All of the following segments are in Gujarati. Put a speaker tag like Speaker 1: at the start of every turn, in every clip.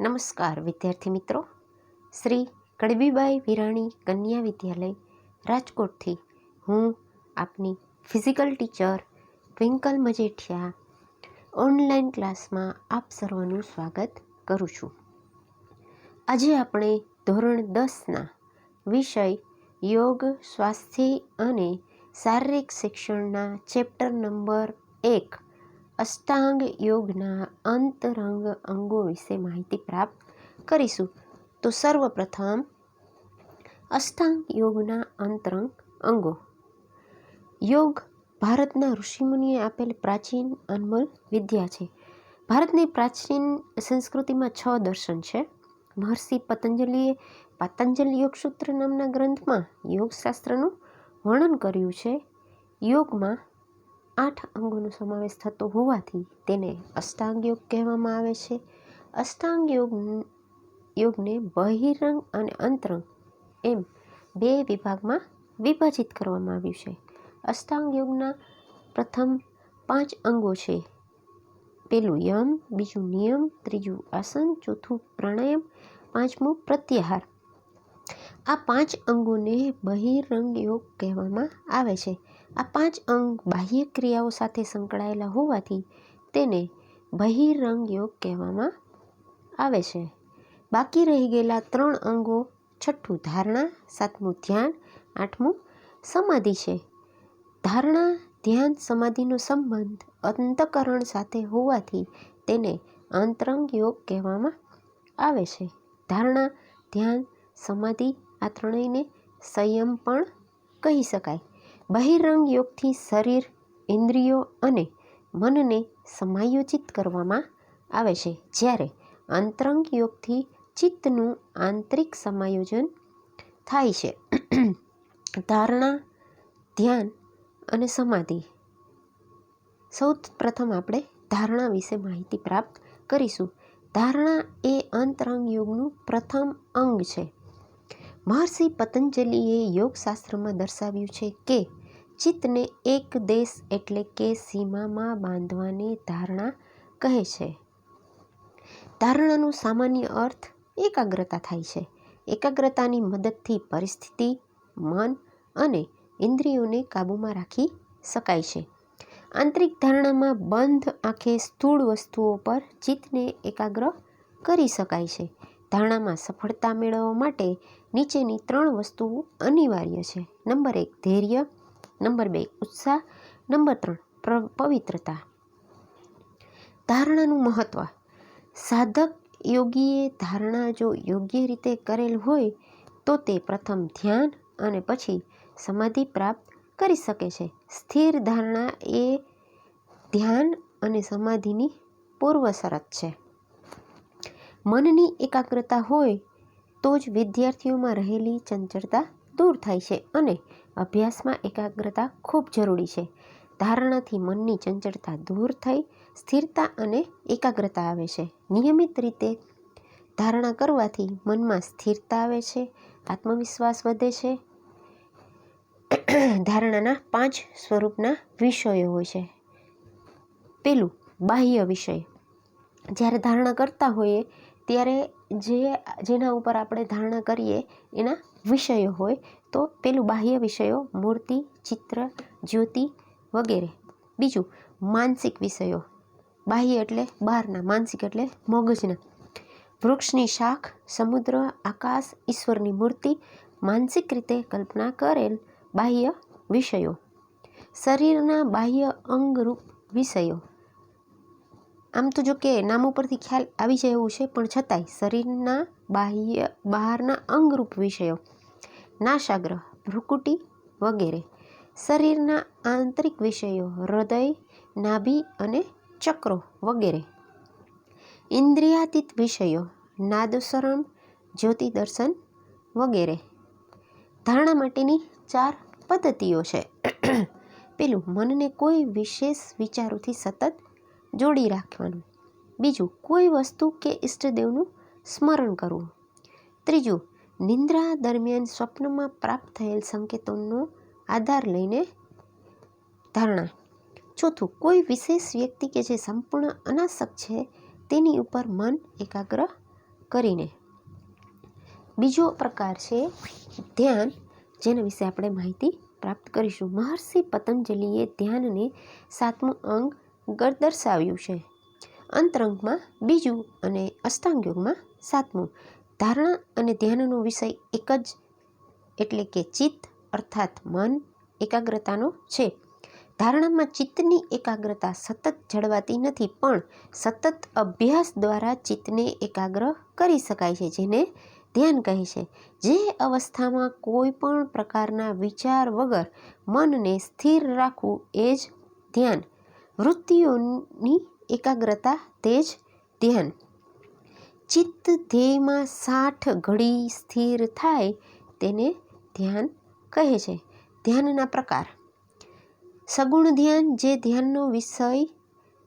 Speaker 1: નમસ્કાર વિદ્યાર્થી મિત્રો, શ્રી કડબીબાઈ વિરાણી કન્યા વિદ્યાલય રાજકોટથી હું આપની physical teacher twinkle Majethia online ક્લાસમાં આપ સર્વનું સ્વાગત કરું છું. આજે આપણે ધોરણ 10ના વિષય યોગ, સ્વાસ્થ્ય અને શારીરિક શિક્ષણના ચેપ્ટર નંબર 1 અષ્ટાંગ યોગના અંતરંગ અંગો વિશે માહિતી પ્રાપ્ત કરીશું. તો સર્વપ્રથમ અષ્ટાંગ યોગના અંતરંગ અંગો. યોગ ભારતના ઋષિમુનિએ આપેલ પ્રાચીન અનમોલ વિદ્યા છે. ભારતની પ્રાચીન સંસ્કૃતિમાં 6 દર્શન છે. મહર્ષિ પતંજલિએ પાતંજલ યોગસૂત્ર નામના ગ્રંથમાં યોગશાસ્ત્રનું વર્ણન કર્યું છે. યોગમાં 8 અંગોનો સમાવેશ થતો હોવાથી તેને અષ્ટાંગ યોગ કહેવામાં આવે છે. અષ્ટાંગ યોગને બહિરંગ અને અંતરંગ એમ 2 વિભાગમાં વિભાજિત કરવામાં આવ્યું છે. અષ્ટાંગ યોગના પ્રથમ 5 અંગો છે. પહેલું યમ, બીજું નિયમ, ત્રીજું આસન, ચોથું પ્રાણાયામ, પાંચમું પ્રત્યાહાર. આ 5 અંગોને બહિરંગ યોગ કહેવામાં આવે છે. આ 5 અંગ બાહ્ય ક્રિયાઓ સાથે સંકળાયેલા હોવાથી તેને બહિરંગ યોગ કહેવામાં આવે છે. બાકી રહી ગયેલા 3 અંગો છઠ્ઠું ધારણા, સાતમું ધ્યાન, આઠમું સમાધિ છે. ધારણા, ધ્યાન, સમાધિનો સંબંધ અંતઃકરણ સાથે હોવાથી તેને અંતરંગ યોગ કહેવામાં આવે છે. ધારણા, ધ્યાન, સમાધિ આ ત્રણેયને સંયમ પણ કહી શકાય. બહિરંગ યોગથી શરીર, ઇન્દ્રિયો અને મનને સમાયોજિત કરવામાં આવે છે, જ્યારે અંતરંગ યોગથી ચિત્તનું આંતરિક સમાયોજન થાય છે. ધારણા, ધ્યાન અને સમાધિ. સૌપ્રથમ આપણે ધારણા વિશે માહિતી પ્રાપ્ત કરીશું. ધારણા એ અંતરંગ યોગનું પ્રથમ અંગ છે. મહર્ષિ પતંજલિએ યોગશાસ્ત્રમાં દર્શાવ્યું છે કે ચિત્તને એક દેશ એટલે કે સીમામાં બાંધવાને ધારણા કહે છે. ધારણાનો સામાન્ય અર્થ એકાગ્રતા થાય છે. એકાગ્રતાની મદદથી પરિસ્થિતિ, મન અને ઇન્દ્રિયોને કાબૂમાં રાખી શકાય છે. આંતરિક ધારણામાં બંધ આંખે સ્થૂળ વસ્તુઓ પર ચિત્તને એકાગ્ર કરી શકાય છે. ધારણામાં સફળતા મેળવવા માટે નીચેની 3 વસ્તુઓ અનિવાર્ય છે. નંબર 1 ધૈર્ય, નંબર 2 ઉત્સાહ, નંબર 3 પવિત્રતા. ધારણાનું મહત્વ. સાધક યોગીએ ધારણા જો યોગ્ય રીતે કરેલ હોય તો તે પ્રથમ ધ્યાન અને પછી સમાધિ પ્રાપ્ત કરી શકે છે. સ્થિર ધારણા એ ધ્યાન અને સમાધિની પૂર્વ શરત છે. મનની એકાગ્રતા હોય તો જ વિદ્યાર્થીઓમાં રહેલી ચંચળતા દૂર થાય છે અને અભ્યાસમાં એકાગ્રતા ખૂબ જરૂરી છે. ધારણાથી મનની ચંચળતા દૂર થઈ સ્થિરતા અને એકાગ્રતા આવે છે. નિયમિત રીતે ધારણા કરવાથી મનમાં સ્થિરતા આવે છે, આત્મવિશ્વાસ વધે છે. ધારણાના 5 સ્વરૂપના વિષયો હોય છે. પેલું બાહ્ય વિષય. જ્યારે ધારણા કરતા હોઈએ ત્યારે જેના ઉપર આપણે ધારણા કરીએ એના વિષયો હોય. તો પેલું બાહ્ય વિષયો મૂર્તિ, ચિત્ર, જ્યોતિ વગેરે. બીજું માનસિક વિષયો. બાહ્ય એટલે બહારના, માનસિક એટલે મગજના. વૃક્ષની શાખ, સમુદ્ર, આકાશ, ઈશ્વરની મૂર્તિ માનસિક રીતે કલ્પના કરેલ બાહ્ય વિષયો. શરીરના બાહ્ય અંગરૂપ વિષયો. આમ તો જો કે નામ ઉપરથી ખ્યાલ આવી જાય એવું છે, પણ છતાંય શરીરના બહારના અંગરૂપ વિષયો. નાસાગ્ર, ભ્રુકુટી વગેરે. શરીરના આંતરિક વિષયો હૃદય, નાભી અને ચક્રો વગેરે. ઇન્દ્રિયાતીત વિષયો નાદસ્વરમ, જ્યોતિ દર્શન વગેરે. ધારણા માટેની 4 પદ્ધતિઓ છે. પેલું મનને કોઈ વિશેષ વિચારોથી સતત જોડી રાખવાનું. બીજું કોઈ વસ્તુ કે ઈષ્ટદેવનું સ્મરણ કરવું. ત્રીજું નિંદ્રા દરમિયાન સ્વપ્નમાં પ્રાપ્ત થયેલ સંકેતોનો આધાર લઈને ધારણા. ચોથું કોઈ વિશેષ વ્યક્તિ કે જે સંપૂર્ણ અનાસક્ત છે તેની ઉપર મન એકાગ્ર કરીને. બીજો પ્રકાર છે ધ્યાન, જેના વિશે આપણે માહિતી પ્રાપ્ત કરીશું. મહર્ષિ પતંજલિએ ધ્યાનને 7મું અંગ દર્શાવ્યું છે. અંતરંગમાં બીજું અને અષ્ટાંગ યોગમાં 7મું. ધારણા અને ધ્યાનનો વિષય એક જ, એટલે કે ચિત્ત અર્થાત મન એકાગ્રતાનો છે. ધારણામાં ચિત્તની એકાગ્રતા સતત જળવાતી નથી, પણ સતત અભ્યાસ દ્વારા ચિત્તને એકાગ્ર કરી શકાય છે, જેને ધ્યાન કહે છે. જે અવસ્થામાં કોઈ પણ પ્રકારના વિચાર વગર મનને સ્થિર રાખવું એ જ ધ્યાન. વૃત્તિઓની એકાગ્રતા તે જ ધ્યાન. ચિત્ત ધ્યેયમાં 60 ઘડી સ્થિર થાય તેને ધ્યાન કહે છે. ધ્યાનના પ્રકાર. સગુણ ધ્યાન, જે ધ્યાનનો વિષય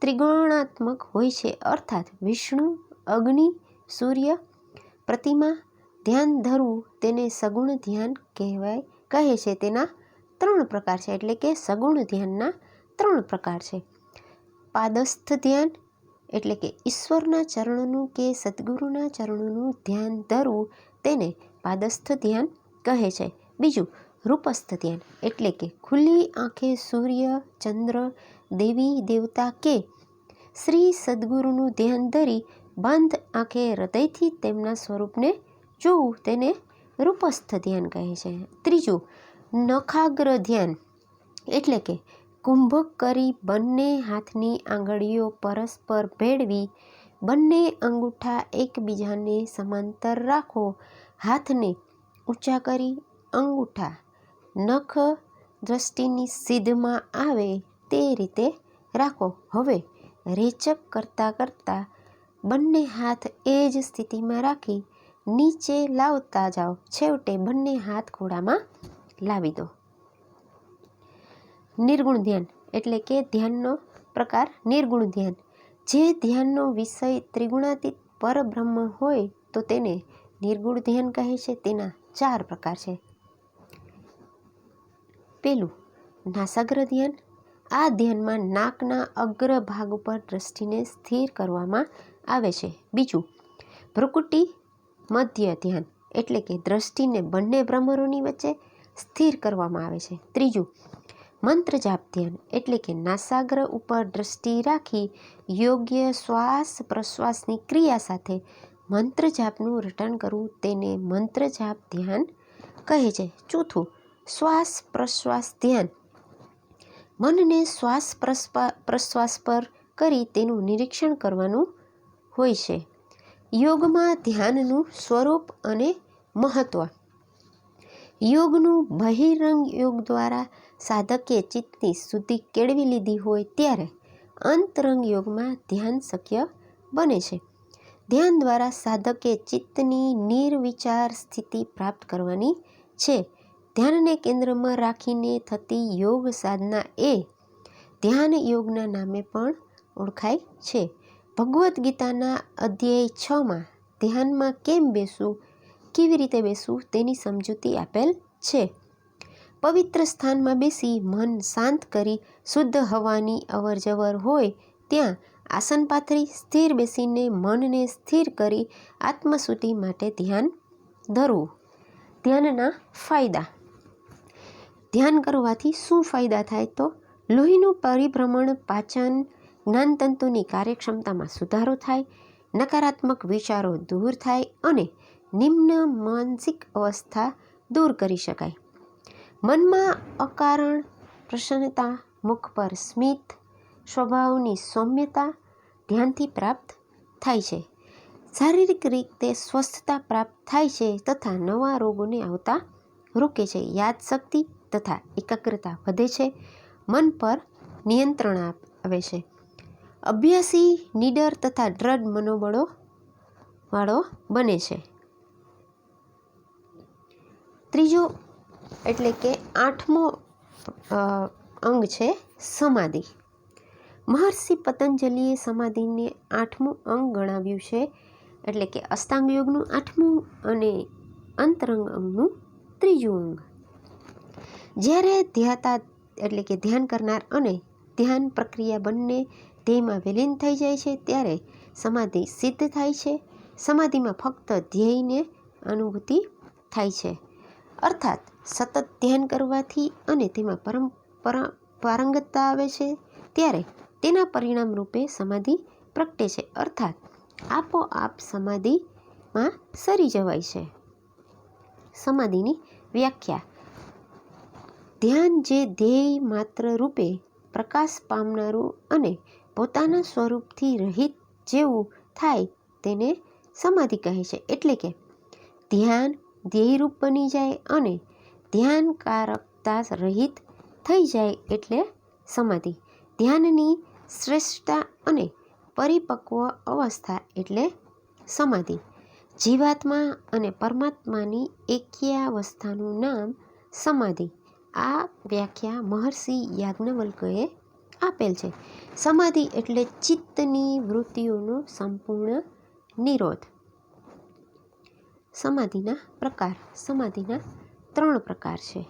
Speaker 1: ત્રિગુણાત્મક હોય છે, અર્થાત વિષ્ણુ, અગ્નિ, સૂર્ય, પ્રતિમા ધ્યાન ધરવું તેને સગુણ ધ્યાન કહે છે. તેના 3 પ્રકાર છે, એટલે કે સગુણ ધ્યાનના 3 પ્રકાર છે. પાદસ્થ ધ્યાન, એટલે કે ઈશ્વરના ચરણોનું કે સદગુરુના ચરણોનું ધ્યાન ધરવું તેને પાદસ્થ ધ્યાન કહે છે. બીજું રૂપસ્થ ધ્યાન, એટલે કે ખુલ્લી આંખે સૂર્ય, ચંદ્ર, દેવી દેવતા કે શ્રી સદગુરુનું ધ્યાન ધરી બંધ આંખે હૃદયથી તેમના સ્વરૂપને જોવું તેને રૂપસ્થ ધ્યાન કહે છે. ત્રીજું નખાગ્ર ધ્યાન, એટલે કે કુંભક કરી બંને હાથની આંગળીઓ પરસ્પર ભેળવી, બંને અંગૂઠા એકબીજાને સમાંતર રાખો, હાથને ઊંચા કરી અંગૂઠા નખ દ્રષ્ટિની સીધમાં આવે તે રીતે રાખો. હવે રેચક કરતાં કરતાં બંને હાથ એ જ સ્થિતિમાં રાખી નીચે લાવતા જાઓ, છેવટે બંને હાથ ખોળામાં લાવી દો. નિર્ગુણ ધ્યાન, એટલે કે ધ્યાનનો પ્રકાર નિર્ગુણ ધ્યાન. જે ધ્યાનનો વિષય ત્રિગુણાતીત પરબ્રહ્મ હોય તો તેને નિર્ગુણ ધ્યાન કહે છે. તેના 4 પ્રકાર છે. પેલું નાસાગ્ર ધ્યાન. આ ધ્યાનમાં નાકના અગ્ર ભાગ ઉપર દ્રષ્ટિને સ્થિર કરવામાં આવે છે. બીજું ભ્રુકુટી મધ્ય ધ્યાન, એટલે કે દ્રષ્ટિને બંને ભ્રમરોની વચ્ચે સ્થિર કરવામાં આવે છે. ત્રીજું મંત્ર જાપ ધ્યાન, એટલે કે નાસાગ્ર ઉપર દ્રષ્ટિ રાખી યોગ્ય શ્વાસ પ્રશ્વાસની ક્રિયા સાથે મંત્ર જાપનું રટણ કરવું તેને મંત્ર જાપ ધ્યાન કહે છે. ચોથું શ્વાસ પ્રશ્વાસ ધ્યાન. મનને શ્વાસ પ્રશ્વાસ પર કરી તેનું નિરીક્ષણ કરવાનું હોય છે. યોગમાં ધ્યાનનું સ્વરૂપ અને મહત્વ. યોગનું બહિરંગ યોગ દ્વારા સાધકે ચિત્તની શુદ્ધિ કેળવી લીધી હોય ત્યારે અંતરંગ યોગમાં ધ્યાન શક્ય બને છે. ધ્યાન દ્વારા સાધકે ચિત્તની નિર્વિચાર સ્થિતિ પ્રાપ્ત કરવાની છે. ધ્યાનને કેન્દ્રમાં રાખીને થતી યોગ સાધના એ ધ્યાન યોગના નામે પણ ઓળખાય છે. ભગવદ્ ગીતાના અધ્યાય 6માં ધ્યાનમાં કેમ બેસવું, કેવી રીતે બેસવું તેની સમજૂતી આપેલ છે. પવિત્ર સ્થાનમાં બેસી મન શાંત કરી શુદ્ધ હવાની અવરજવર હોય ત્યાં આસન પાથરી સ્થિર બેસીને મનને સ્થિર કરી આત્મશુદ્ધિ માટે ધ્યાન ધરવું. ધ્યાનના ફાયદા. ધ્યાન કરવાથી શું ફાયદા થાય તો લોહીનું પરિભ્રમણ, પાચન, જ્ઞાનતંતુની કાર્યક્ષમતામાં સુધારો થાય, નકારાત્મક વિચારો દૂર થાય અને નિમ્ન માનસિક અવસ્થા દૂર કરી શકાય. મનમાં અકારણ પ્રસન્નતા, મુખ પર સ્મિત, સ્વભાવની સૌમ્યતા ધ્યાનથી પ્રાપ્ત થાય છે. શારીરિક રીતે સ્વસ્થતા પ્રાપ્ત થાય છે તથા નવા રોગોને આવતા રોકે છે. યાદશક્તિ તથા એકાગ્રતા વધે છે. મન પર નિયંત્રણ આવે છે. અભ્યાસી નીડર તથા દ્રઢ મનોબળો વાળો બને છે. ત્રીજો એટલે કે 8મો અંગ છે સમાધિ. મહર્ષિ પતંજલિએ સમાધિને 8મું અંગ ગણાવ્યું છે, એટલે કે અષ્ટાંગ યોગનું 8મું અને અંતરંગ અંગનું 3જું અંગ. જ્યારે ધ્યાતા એટલે કે ધ્યાન કરનાર અને ધ્યાન પ્રક્રિયા બંને ધ્યેયમાં વિલીન થઈ જાય છે ત્યારે સમાધિ સિદ્ધ થાય છે. સમાધિમાં ફક્ત ધ્યેયને અનુભૂતિ થાય છે. અર્થાત સતત ધ્યાન કરવાથી અને તેમાં પારંગતતા આવે છે ત્યારે તેના પરિણામ રૂપે સમાધિ પ્રગટે છે. અર્થાત આપોઆપ સમાધિમાં સરી જવાય છે. સમાધિની વ્યાખ્યા: ધ્યાન જે ધ્યેય માત્ર રૂપે પ્રકાશ પામનારું અને પોતાના સ્વરૂપથી રહિત જેવું થાય તેને સમાધિ કહે છે. એટલે કે ધ્યાન ધ્યેયરૂપ બની જાય અને ધ્યાનકારકતા રહિત થઈ જાય એટલે સમાધિ. ધ્યાનની શ્રેષ્ઠતા અને પરિપક્વ અવસ્થા એટલે સમાધિ. જીવાત્મા અને પરમાત્માની એક્યાવસ્થાનું નામ સમાધિ. આ વ્યાખ્યા મહર્ષિ યાજ્ઞવલ્ક્યે આપેલ છે. સમાધિ એટલે ચિત્તની વૃત્તિઓનો સંપૂર્ણ નિરોધ. સમાધિના પ્રકાર: સમાધિના 3 પ્રકાર છે.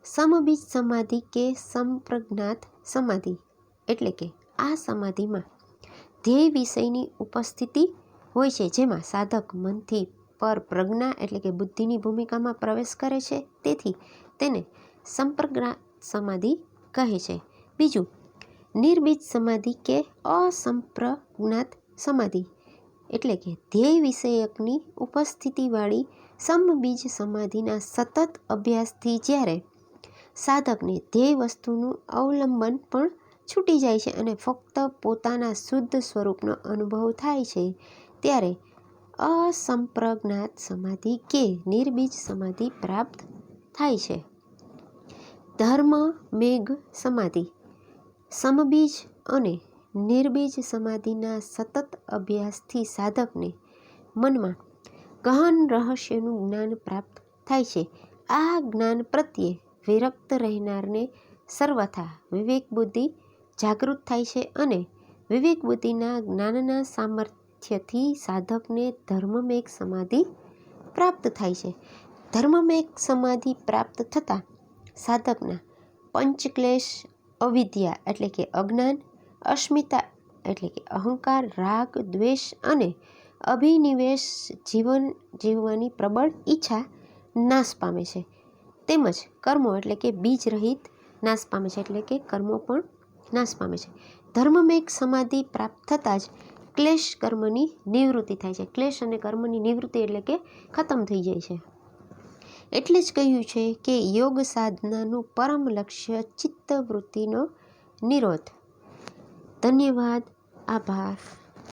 Speaker 1: સમબીજ સમાધિ કે સંપ્રજ્ઞાત સમાધિ એટલે કે આ સમાધિમાં ધ્યેય વિષયની ઉપસ્થિતિ હોય છે, જેમાં સાધક મનથી પર પ્રજ્ઞા એટલે કે બુદ્ધિની ભૂમિકામાં પ્રવેશ કરે છે. તેથી તેને સંપ્રજ્ઞાત સમાધિ કહે છે. બીજું, નિર્બીજ સમાધિ કે અસંપ્રજ્ઞાત સમાધિ એટલે કે ધ્યેય વિષયકની ઉપસ્થિતિવાળી સમબીજ સમાધિના સતત અભ્યાસથી જ્યારે સાધકને ધ્યેય વસ્તુનું અવલંબન પણ છૂટી જાય છે અને ફક્ત પોતાના શુદ્ધ સ્વરૂપનો અનુભવ થાય છે, ત્યારે અસંપ્રજ્ઞાત સમાધિ કે નિર્બીજ સમાધિ પ્રાપ્ત થાય છે. ધર્મ મેઘ સમાધિ: સમબીજ અને નિર્બીજ સમાધિના સતત અભ્યાસથી સાધકને મનમાં ગહન રહસ્યનું જ્ઞાન પ્રાપ્ત થાય છે. આ જ્ઞાન પ્રત્યે વિરક્ત રહેનારને સર્વથા વિવેક બુદ્ધિ જાગૃત થાય છે અને વિવેક બુદ્ધિના જ્ઞાનના સામર્થ્યથી સાધકને ધર્મમેઘ સમાધિ પ્રાપ્ત થાય છે. ધર્મમેઘ સમાધિ પ્રાપ્ત થતાં સાધકના પંચક્લેશ, અવિદ્યા એટલે કે અજ્ઞાન, અસ્મિતા એટલે કે અહંકાર, રાગ, દ્વેષ અને અભિનિવેશ જીવન જીવવાની પ્રબળ ઈચ્છા નાશ પામે છે. તેમજ કર્મો એટલે કે બીજ રહિત નાશ પામે છે, એટલે કે કર્મો પણ નાશ પામે છે. ધર્મમેઘ સમાધિ પ્રાપ્ત થતાં જ ક્લેશ કર્મની નિવૃત્તિ થાય છે. ક્લેશ અને કર્મની નિવૃત્તિ એટલે કે ખતમ થઈ જાય છે. એટલે જ કહ્યું છે કે યોગ સાધનાનું પરમ લક્ષ્ય ચિત્તવૃત્તિનો નિરોધ. ધન્યવાદ. આભાર.